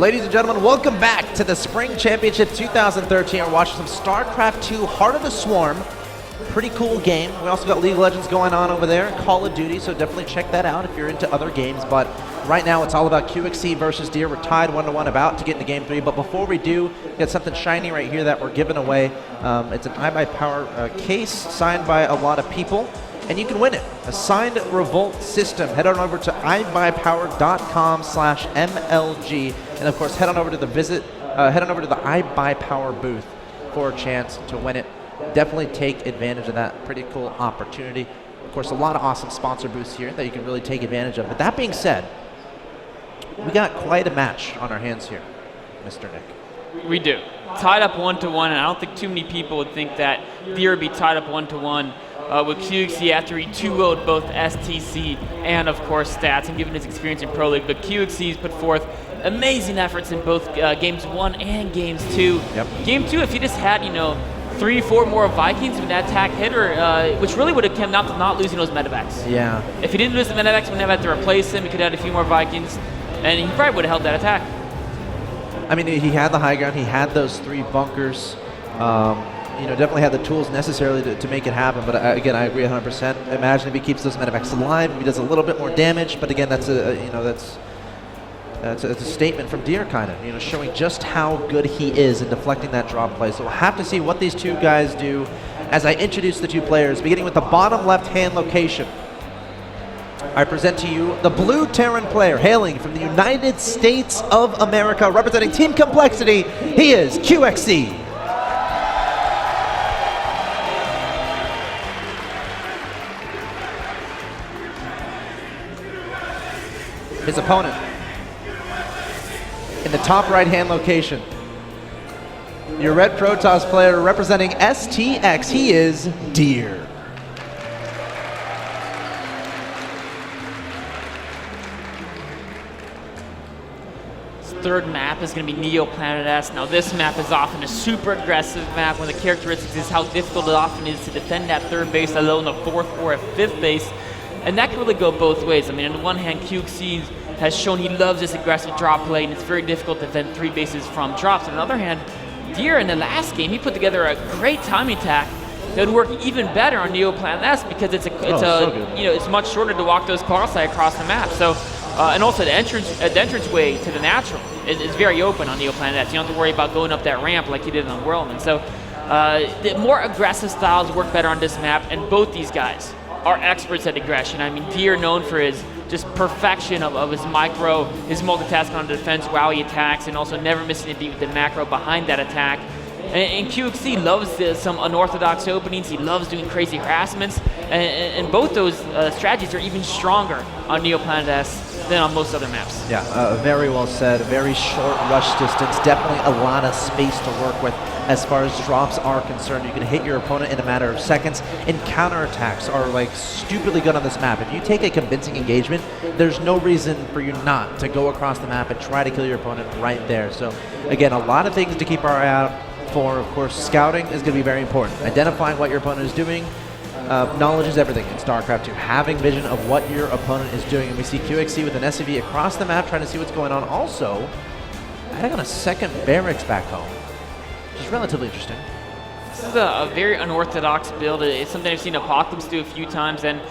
Ladies and gentlemen, welcome back to the Spring Championship 2013. We're watching some StarCraft 2 Heart of the Swarm. Pretty cool game. We also got League of Legends going on over there, Call of Duty, so definitely check that out if you're into other games. But right now it's all about QXC versus Deer. We're tied 1-1, about to get into Game 3. But before we do, we got something shiny right here that we're giving away. It's an iBuyPower case signed by a lot of people, and you can win it. A signed Revolt system. Head on over to ibuypower.com/MLG, and of course head on over to the iBuyPower booth for a chance to win it. Definitely take advantage of that. Pretty cool opportunity. Of course, a lot of awesome sponsor booths here that you can really take advantage of. But that being said, we got quite a match on our hands here, Mr. Nick. We do. Tied up 1-1, and I don't think too many people would think that Deer would be tied up 1-1 with QXC after he 2-0'd both STC and, of course, Stats, and given his experience in Pro League. But QXC's put forth amazing efforts in both Games 1 and Games 2. Yep. Game 2, if he just had, 3-4 more Vikings with that attack hitter, which really would have come down to not losing those medevacs. Yeah. If he didn't lose the medevacs, we would have had to replace him. He could have had a few more Vikings, and he probably would have held that attack. I mean, he had the high ground. He had those 3 bunkers. Definitely had the tools necessarily to make it happen. But again, I agree 100%. Imagine if he keeps those medevacs alive, if he does a little bit more damage. But again, that's a statement from Deer, kind of, showing just how good he is in deflecting that drop play. So we'll have to see what these two guys do as I introduce the two players, beginning with the bottom left-hand location. I present to you the blue Terran player, hailing from the United States of America, representing Team Complexity. He is QXC. His opponent, in the top right-hand location, your red Protoss player representing STX, he is Deer. His third map is going to be Neoplanet S. Now this map is often a super aggressive map. One of the characteristics is how difficult it often is to defend that third base, let alone the fourth or a fifth base. And that can really go both ways. I mean, on the one hand, QXC has shown he loves this aggressive drop play, and it's very difficult to defend 3 bases from drops. On the other hand, Deer in the last game, he put together a great timing attack that would work even better on Neoplanet S because it's much shorter to walk those cars across the map. So, and also the entrance way to the natural is very open on Neoplanet S. You don't have to worry about going up that ramp like you did on Whirlwind. So, the more aggressive styles work better on this map, and both these guys are experts at aggression. I mean, Deer known for his just perfection of his micro, his multitasking on the defense while he attacks, and also never missing a beat with the macro behind that attack. And QXC loves some unorthodox openings. He loves doing crazy harassments, and both those strategies are even stronger on Neoplanet S than on most other maps. Yeah, very well said. Very short rush distance. Definitely a lot of space to work with as far as drops are concerned. You can hit your opponent in a matter of seconds, and counterattacks are like stupidly good on this map. If you take a convincing engagement, there's no reason for you not to go across the map and try to kill your opponent right there. So again, a lot of things to keep our eye out for. Of course, scouting is going to be very important. Identifying what your opponent is doing. Knowledge is everything in StarCraft 2. Having vision of what your opponent is doing. And we see QXC with an SCV across the map trying to see what's going on. Also, adding on a second barracks back home, which is relatively interesting. This is a very unorthodox build. It's something I've seen Apocalypse do a few times. And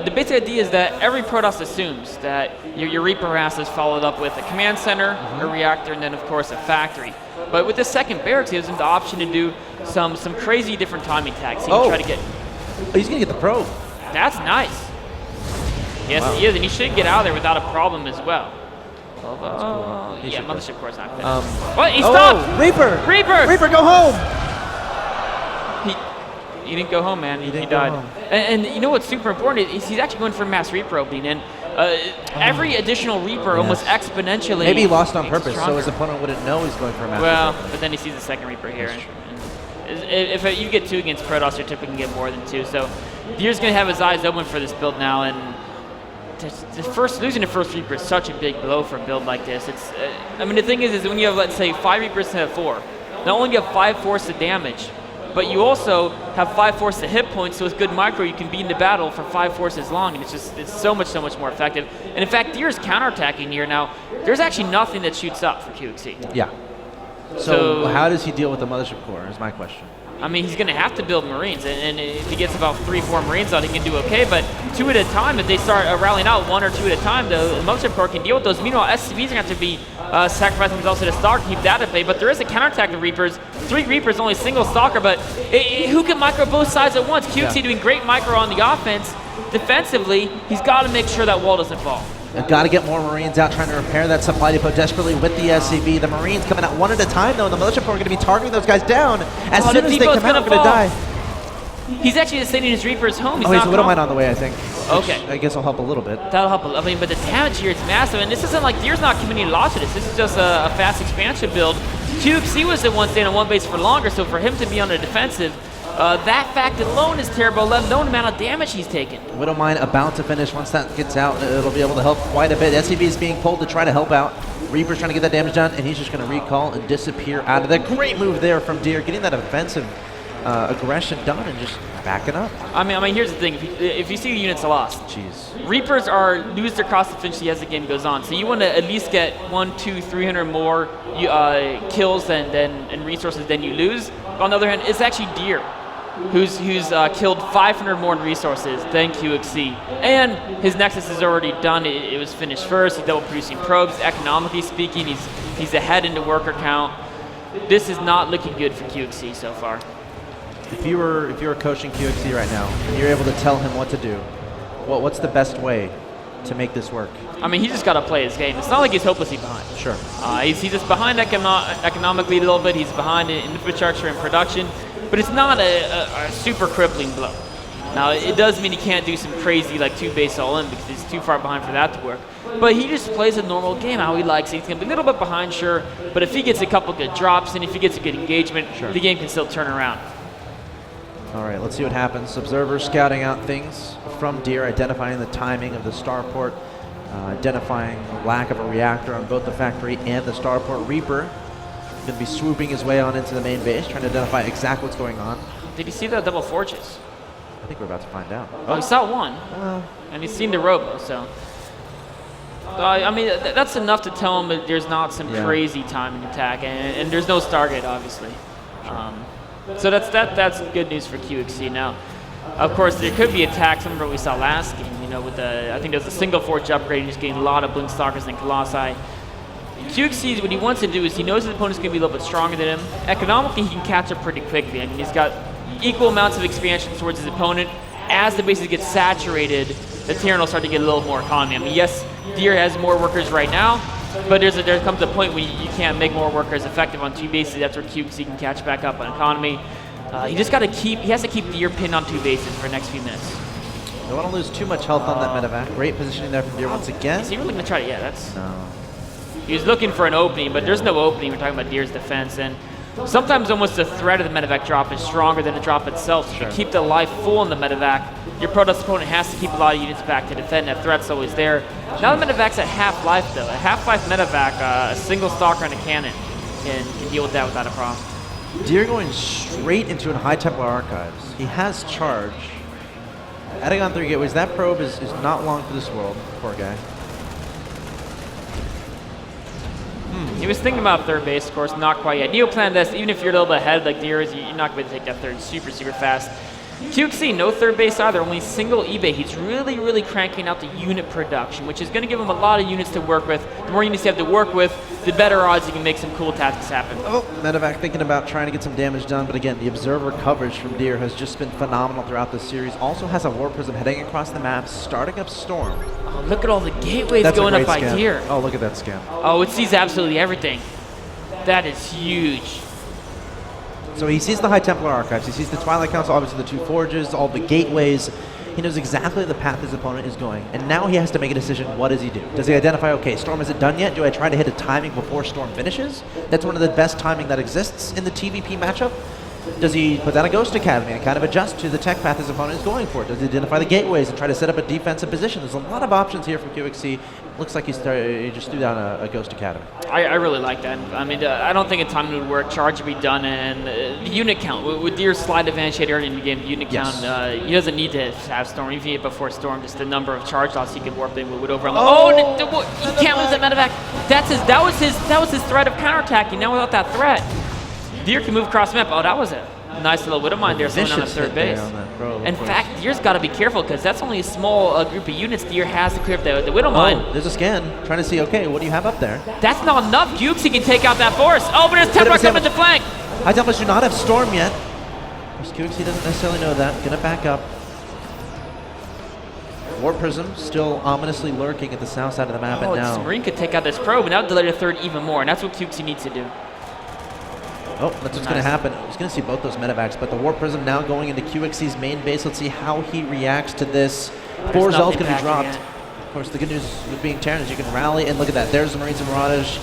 the basic idea is that every Protoss assumes that your Reaper Rass is followed up with a command center, a reactor, and then, of course, a factory. But with the second barracks, he has the option to do some crazy different timing attacks. He can try to get... Oh, he's going to get the probe. That's nice. Yes, wow. He is, and he should get out of there without a problem as well. Cool. Yeah, Mothership Core's not finished. What? He stopped! Reaper! Reaper! Reaper, go home! He didn't go home, man. He died. And you know what's super important is he's actually going for mass Reaper opening, and every additional Reaper almost exponentially... Maybe he lost on purpose, so his opponent wouldn't know he's going for a mass Reaper. But then he sees the second Reaper here. If you get 2 against Protoss, you typically can get more than 2. So Deer's going to have his eyes open for this build now, and losing the first Reaper is such a big blow for a build like this. I mean, the thing is when you have, let's say, 5 Reapers instead of 4, not only do you have 5 force of damage, but you also have 5 forces of hit points, so with good micro, you can be in the battle for 5 forces long, and it's so much more effective. And in fact, Deer is counterattacking here now. There's actually nothing that shoots up for QXC. Yeah. So how does he deal with the Mothership Core is my question. I mean, he's going to have to build Marines, and if he gets about 3-4 Marines out, he can do okay, but 2 at a time, if they start rallying out 1 or 2 at a time, the Mothership Core can deal with those. Meanwhile, SCVs are going to have to be sacrificing themselves to the Stalker to keep that at bay, but there is a counterattack of Reapers. 3 Reapers, only a single Stalker, but who can micro both sides at once? QXC doing great micro on the offense. Defensively, he's got to make sure that wall doesn't fall. I've got to get more Marines out trying to repair that supply depot desperately with the SCV. The Marines coming out 1 at a time, though, and the Mothership Core are going to be targeting those guys down. As soon as they come out, they're going to die. He's actually just sending his Reapers home. He's a Widowmine on the way, I think. Okay. I guess will help a little bit. That'll help. I mean, but the damage here is massive, and this isn't like Deer's not committing a lot to this. This is just a fast expansion build. QXC was the one staying on 1 base for longer, so for him to be on the defensive, that fact alone is terrible, let alone the amount of damage he's taken. Widowmine about to finish. Once that gets out, it'll be able to help quite a bit. SCV is being pulled to try to help out. Reaper's trying to get that damage done, and he's just going to recall and disappear out of there. Great move there from Deer, getting that offensive aggression done and just backing up. I mean, here's the thing. If you see the units lost, jeez, Reapers lose their cost efficiency as the game goes on. So you want to at least get 100, 200, 300 more kills and resources than you lose. But on the other hand, it's actually Deer who's killed 500 more in resources than QXC. And his Nexus is already done. It was finished first. He's double producing probes. Economically speaking, he's ahead in the worker count. This is not looking good for QXC so far. If you were coaching QXC right now and you're able to tell him what to do, what's the best way to make this work? I mean, he just got to play his game. It's not like he's hopelessly behind. Sure. He's just behind economically a little bit. He's behind in infrastructure and production. But it's not a super crippling blow. Now, it does mean he can't do some crazy, like, 2-base all-in because he's too far behind for that to work. But he just plays a normal game how he likes it. He's going to be a little bit behind, sure, but if he gets a couple good drops and if he gets a good engagement, sure, the game can still turn around. All right, let's see what happens. Observer scouting out things from Deer, identifying the timing of the starport, identifying the lack of a reactor on both the factory and the starport. Reaper going to be swooping his way on into the main base, trying to identify exactly what's going on. Did you see the double forges? I think we're about to find out. Oh, he saw one. Well, and he's seen the robo, so. I mean, that's enough to tell him that there's not some crazy timing attack, and there's no Stargate, obviously. Sure. So that's good news for QXC. Now, of course, there could be attacks, similar to what we saw last game, you know, with the, I think there's a single forge upgrade, he's getting a lot of Blink Stalkers and Colossi. QXC, what he wants to do is he knows his opponent's going to be a little bit stronger than him. Economically, he can catch up pretty quickly. I mean, he's got equal amounts of expansion towards his opponent. As the bases get saturated, the Terran will start to get a little more economy. I mean, yes, Deer has more workers right now, but there comes a point where you can't make more workers effective on 2 bases. That's where QXC can catch back up on economy. He has to keep Deer pinned on 2 bases for the next few minutes. Don't want to lose too much health on that medevac. Great positioning there from Deer once again. Is he really going to try to? Yeah, that's. No. He was looking for an opening, but there's no opening. We're talking about Deer's defense, and sometimes almost the threat of the medevac drop is stronger than the drop itself. So to keep the life full in the medevac, your Protoss opponent has to keep a lot of units back to defend. That threat's always there. Now the medevac's at half life, though. A half-life medevac, a single Stalker and a cannon can deal with that without a problem. Deer going straight into a High Templar Archives. He has charge. Adding on 3 gateways, that probe is not long for this world. Poor guy. He was thinking about 3rd base, of course, not quite yet. Neoplanet S, even if you're a little bit ahead like Deer is, you're not going to take that 3rd super, super fast. QXC, no 3rd base either, only single eBay. He's really, really cranking out the unit production, which is going to give him a lot of units to work with. The more units you have to work with, the better odds you can make some cool tactics happen. Oh, medevac thinking about trying to get some damage done, but again, the observer coverage from Deer has just been phenomenal throughout this series. Also has a War Prism heading across the map, starting up Storm. Oh, look at all the gateways going up by Deer. Oh, look at that scan. Oh, it sees absolutely everything. That is huge. So he sees the High Templar Archives, he sees the Twilight Council, obviously the 2 forges, all the gateways. He knows exactly the path his opponent is going. And now he has to make a decision, what does he do? Does he identify, okay, Storm isn't done yet? Do I try to hit a timing before Storm finishes? That's one of the best timing that exists in the TVP matchup. Does he put down a Ghost Academy and kind of adjust to the tech path his opponent is going for? Does he identify the gateways and try to set up a defensive position? There's a lot of options here from QXC. looks like he just threw down a Ghost Academy. I really like that. I mean, I don't think a timing would work. Charge would be done, and the unit count. With Deer's slide advantage he had early in the game, the unit count, he doesn't need to have Storm. Even if before Storm, just the number of charge loss he could warp in would overwhelm. He can't lose that medevac. That was his threat of counterattacking. Now without that threat, Deer can move across the map. Oh, that was a nice little Widowmine there, slowing down the third base. In fact, Deer's got to be careful because that's only a small group of units Deer has to clear up the Widowmine. Oh, there's a scan. Trying to see, okay, what do you have up there? That's not enough. Cukesy can take out that force. Oh, but there's Templar coming to flank. High Templars do not have Storm yet. Cukesy doesn't necessarily know that. Gonna back up. Warp Prism still ominously lurking at the south side of the map. Oh, and now Marine could take out this probe, and now delay the third even more, and that's what Cukesy needs to do. Oh, that's what's going to happen. He's going to see both those medevacs, but the Warp Prism now going into QXC's main base. Let's see how he reacts to this. 4 Zel's going to be dropped. Of course, the good news with being Terran is you can rally, and look at that. There's the Marines and Marauders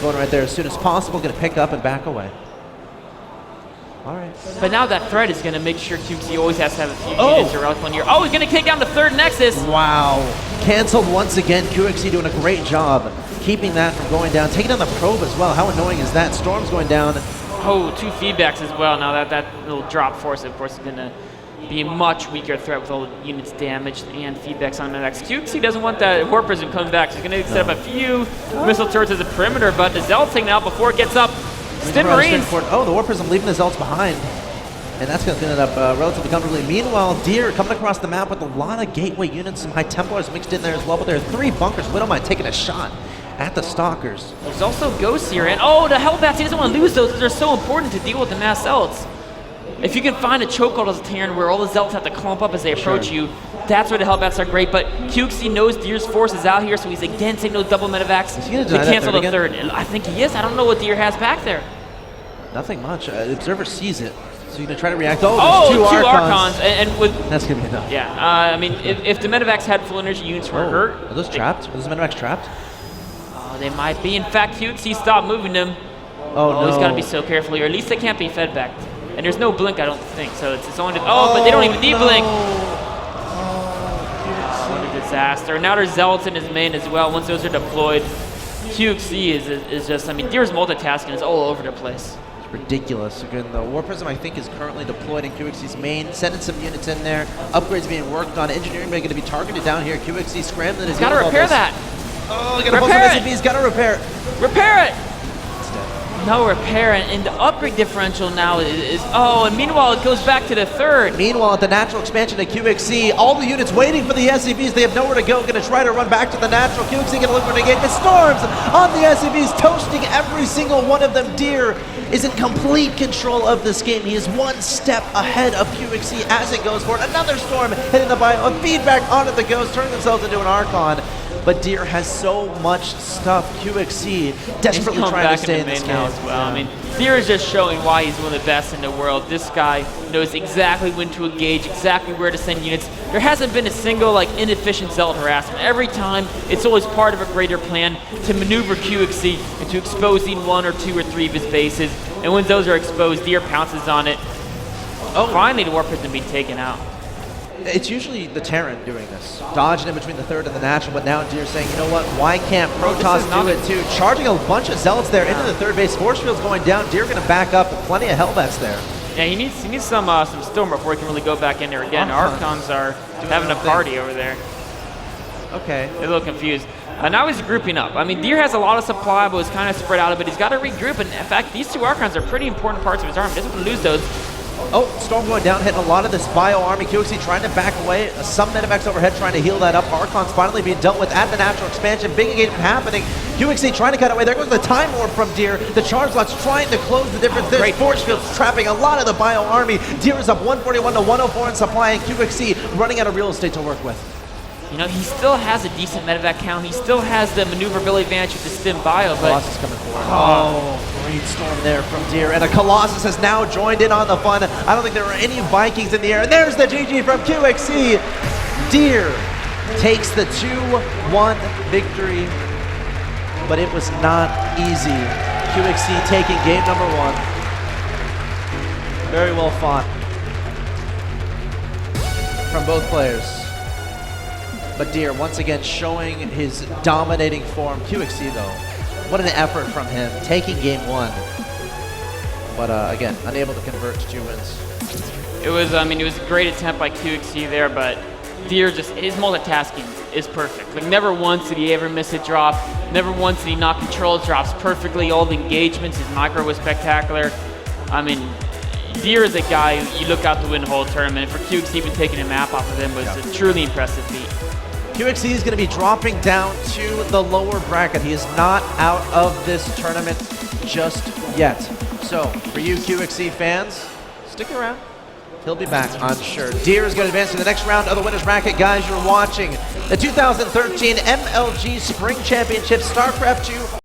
going right there as soon as possible. Going to pick up and back away. All right. But now that threat is going to make sure Cukesy always has to have a few units around 1 year. Oh, he's going to kick down the third Nexus. Wow. Canceled once again. QXC doing a great job keeping that from going down. Taking down the probe as well. How annoying is that? Storm's going down. Oh, 2 feedbacks as well. Now that little drop force, of course, is going to be a much weaker threat with all the units damaged and feedbacks on the next. QXC doesn't want that Warp Prism coming back, so he's going to set up a few missile turrets as a perimeter, but the Zel's taken out before it gets up. Stim Marines. Oh, the Warp Prism leaving the Zelts behind. And that's going to clean it up relatively comfortably. Meanwhile, Deer coming across the map with a lot of gateway units, some High Templars mixed in there as well, but there are 3 bunkers. Widowmine taking a shot at the Stalkers. There's also Ghosts here, and oh, the Hellbats, he doesn't want to lose those. Those are so important to deal with the mass Zelts. If you can find a chokehold as a Terran where all the Zelts have to clump up as they approach you, that's where the Hellbats are great, but QXC knows Deer's force is out here, so he's again taking those double medevacs to cancel the third. I think he is. I don't know what Deer has back there. Nothing much. The Observer sees it, so you're going to try to react. Oh, there's 2 Archons. And with that's going to be enough. Yeah, I mean, if the medevacs had full energy, units were hurt. Are those trapped? Are those medevacs trapped? Oh, they might be. In fact, QXC stopped moving them. Oh, no. He's got to be so careful here. At least they can't be fed back. And there's no blink, I don't think. So it's only. But they don't even need blink. What a disaster. Now there's Zealots in his main as well. Once those are deployed, QXC is just. I mean, Deer's multitasking is all over the place. Ridiculous. Again, the Warp Prism, I think, is currently deployed in QXC's main, sending some units in there. Upgrades being worked on. Engineering going to be targeted down here. QXC scrambling. He's got to repair that. Oh, got to pull some SCVs. Got to repair it. Repair it. No repair, and the upgrade differential now is and meanwhile it goes back to the third. Meanwhile, at the natural expansion of QXC, all the units waiting for the SCVs. They have nowhere to go. Going to try to run back to the natural. QXC going to look for the gate. The Storms on the SCVs, toasting every single one of them. Deer is in complete control of this game. He is 1 step ahead of QXC as it goes forward. Another Storm hitting the bio. A feedback onto the Ghost, turning themselves into an Archon. But Deer has so much stuff. QXC desperately trying to stay in this game now as well. Yeah. I mean, Deer is just showing why he's one of the best in the world. This guy knows exactly when to engage, exactly where to send units. There hasn't been a single inefficient Zealot harassment. Every time, it's always part of a greater plan to maneuver QXC into exposing 1 or 2 or 3 of his bases. And when those are exposed, Deer pounces on it. Oh, finally the Warp Prism being taken out. It's usually the Terran doing this, dodging in between the third and the natural, but now Deer saying, you know what, why can't Protoss do it too? Charging a bunch of Zealots there into the third base. Force field's going down. Deer going to back up with plenty of Hellbats there. Yeah, he needs some Storm before he can really go back in there again. Archons are having a party over there. Okay. They're a little confused. Now he's grouping up. I mean, Deer has a lot of supply, but it's kind of spread out a bit. He's got to regroup, and in fact, these 2 Archons are pretty important parts of his army. He doesn't want to lose those. Oh, Storm going down, hitting a lot of this bio army. QXC trying to back away. Some medevacs overhead trying to heal that up. Archons finally being dealt with at the natural expansion. Big engagement happening. QXC trying to cut away. There goes the Time Warp from Deer. The Charge Lock's trying to close the difference. There's Force Fields trapping a lot of the bio army. Deer is up 141 to 104 in supply, and QXC running out of real estate to work with. You know, he still has a decent medevac count. He still has the maneuverability advantage with the Stim bio, but... Colossus coming forward. Oh, great storm there from Deer. And a Colossus has now joined in on the fun. I don't think there were any Vikings in the air. And there's the GG from QXC. Deer takes the 2-1 victory, but it was not easy. QXC taking game number 1. Very well fought from both players. But Deer, once again, showing his dominating form. QXC, though, what an effort from him, taking game 1. But again, unable to convert to 2 wins. It was, I mean, it was a great attempt by QXC there, but Deer just, his multitasking is perfect. Like, never once did he ever miss a drop. Never once did he not control drops perfectly. All the engagements, his micro was spectacular. I mean, Deer is a guy you look out to win the whole tournament. For QXC, even taking a map off of him was a truly impressive feat. QXC is going to be dropping down to the lower bracket. He is not out of this tournament just yet. So, for you QXC fans, stick around. He'll be back, I'm sure. Deer is going to advance to the next round of the winner's bracket. Guys, you're watching the 2013 MLG Spring Championship StarCraft 2